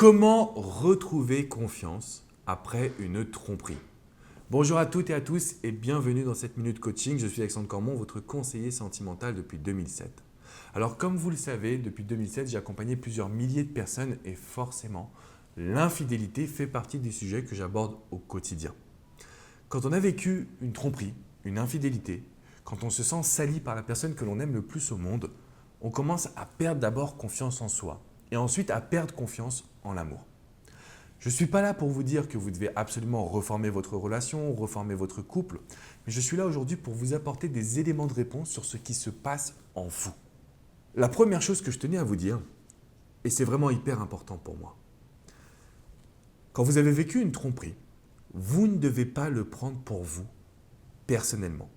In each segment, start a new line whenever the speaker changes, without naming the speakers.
Comment retrouver confiance après une tromperie? Bonjour à toutes et à tous et bienvenue dans cette minute coaching. Je suis Alexandre Cormon, votre conseiller sentimental depuis 2007. Alors comme vous le savez, depuis 2007, j'ai accompagné plusieurs milliers de personnes et forcément, l'infidélité fait partie des sujets que j'aborde au quotidien. Quand on a vécu une tromperie, une infidélité, quand on se sent sali par la personne que l'on aime le plus au monde, on commence à perdre d'abord confiance en soi et ensuite à perdre confiance en l'amour. Je ne suis pas là pour vous dire que vous devez absolument reformer votre relation, reformer votre couple, mais je suis là aujourd'hui pour vous apporter des éléments de réponse sur ce qui se passe en vous. La première chose que je tenais à vous dire, et c'est vraiment hyper important pour moi, quand vous avez vécu une tromperie, vous ne devez pas le prendre pour vous, personnellement.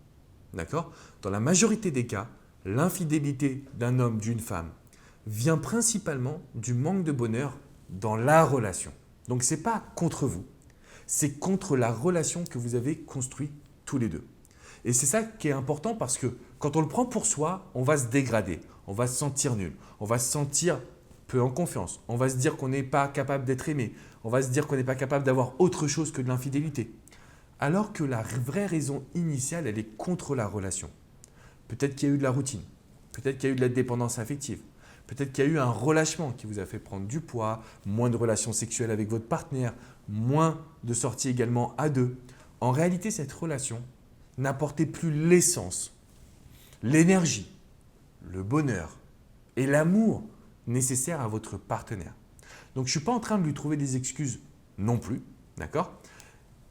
D'accord ? Dans la majorité des cas, l'infidélité d'un homme, d'une femme, vient principalement du manque de bonheur dans la relation. Donc ce n'est pas contre vous, c'est contre la relation que vous avez construite tous les deux. Et c'est ça qui est important parce que quand on le prend pour soi, on va se dégrader, on va se sentir nul, on va se sentir peu en confiance, on va se dire qu'on n'est pas capable d'être aimé, on va se dire qu'on n'est pas capable d'avoir autre chose que de l'infidélité. Alors que la vraie raison initiale, elle est contre la relation. Peut-être qu'il y a eu de la routine, peut-être qu'il y a eu de la dépendance affective, peut-être qu'il y a eu un relâchement qui vous a fait prendre du poids, moins de relations sexuelles avec votre partenaire, moins de sorties également à deux. En réalité, cette relation n'apportait plus l'essence, l'énergie, le bonheur et l'amour nécessaires à votre partenaire. Donc, je ne suis pas en train de lui trouver des excuses non plus, d'accord ?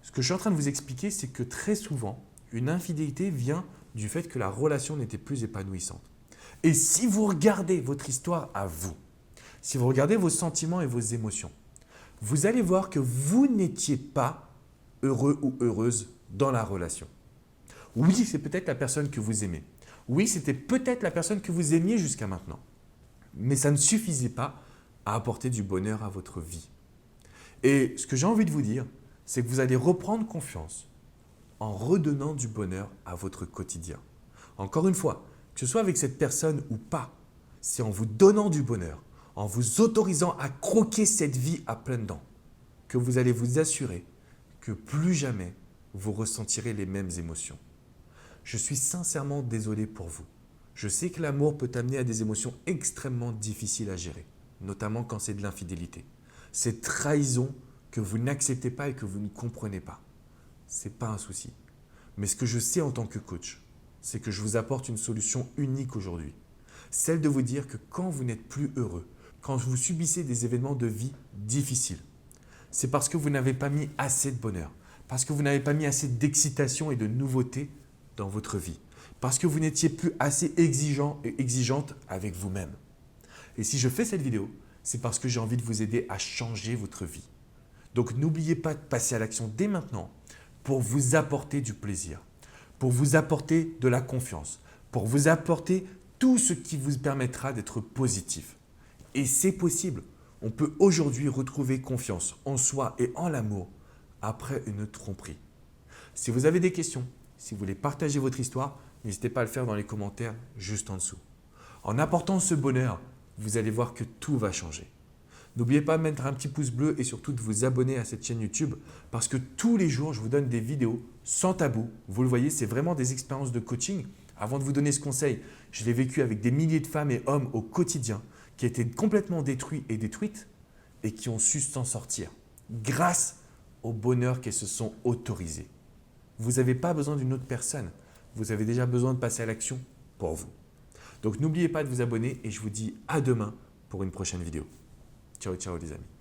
Ce que je suis en train de vous expliquer, c'est que très souvent, une infidélité vient du fait que la relation n'était plus épanouissante. Et si vous regardez votre histoire à vous, si vous regardez vos sentiments et vos émotions, vous allez voir que vous n'étiez pas heureux ou heureuse dans la relation. Oui, c'est peut-être la personne que vous aimez. Oui, c'était peut-être la personne que vous aimiez jusqu'à maintenant. Mais ça ne suffisait pas à apporter du bonheur à votre vie. Et ce que j'ai envie de vous dire, c'est que vous allez reprendre confiance en redonnant du bonheur à votre quotidien. Encore une fois, que ce soit avec cette personne ou pas, c'est en vous donnant du bonheur, en vous autorisant à croquer cette vie à pleines dents, que vous allez vous assurer que plus jamais vous ressentirez les mêmes émotions. Je suis sincèrement désolé pour vous. Je sais que l'amour peut amener à des émotions extrêmement difficiles à gérer, notamment quand c'est de l'infidélité. Cette trahison que vous n'acceptez pas et que vous ne comprenez pas. Ce n'est pas un souci. Mais ce que je sais en tant que coach, c'est que je vous apporte une solution unique aujourd'hui. Celle de vous dire que quand vous n'êtes plus heureux, quand vous subissez des événements de vie difficiles, c'est parce que vous n'avez pas mis assez de bonheur, parce que vous n'avez pas mis assez d'excitation et de nouveauté dans votre vie, parce que vous n'étiez plus assez exigeant et exigeante avec vous-même. Et si je fais cette vidéo, c'est parce que j'ai envie de vous aider à changer votre vie. Donc n'oubliez pas de passer à l'action dès maintenant pour vous apporter du plaisir, pour vous apporter de la confiance, pour vous apporter tout ce qui vous permettra d'être positif. Et c'est possible. On peut aujourd'hui retrouver confiance en soi et en l'amour après une tromperie. Si vous avez des questions, si vous voulez partager votre histoire, n'hésitez pas à le faire dans les commentaires juste en dessous. En apportant ce bonheur, vous allez voir que tout va changer. N'oubliez pas de mettre un petit pouce bleu et surtout de vous abonner à cette chaîne YouTube parce que tous les jours, je vous donne des vidéos sans tabou. Vous le voyez, c'est vraiment des expériences de coaching. Avant de vous donner ce conseil, je l'ai vécu avec des milliers de femmes et hommes au quotidien qui étaient complètement détruits et détruites et qui ont su s'en sortir grâce au bonheur qu'elles se sont autorisées. Vous n'avez pas besoin d'une autre personne. Vous avez déjà besoin de passer à l'action pour vous. Donc n'oubliez pas de vous abonner et je vous dis à demain pour une prochaine vidéo. Ciao, ciao les amis.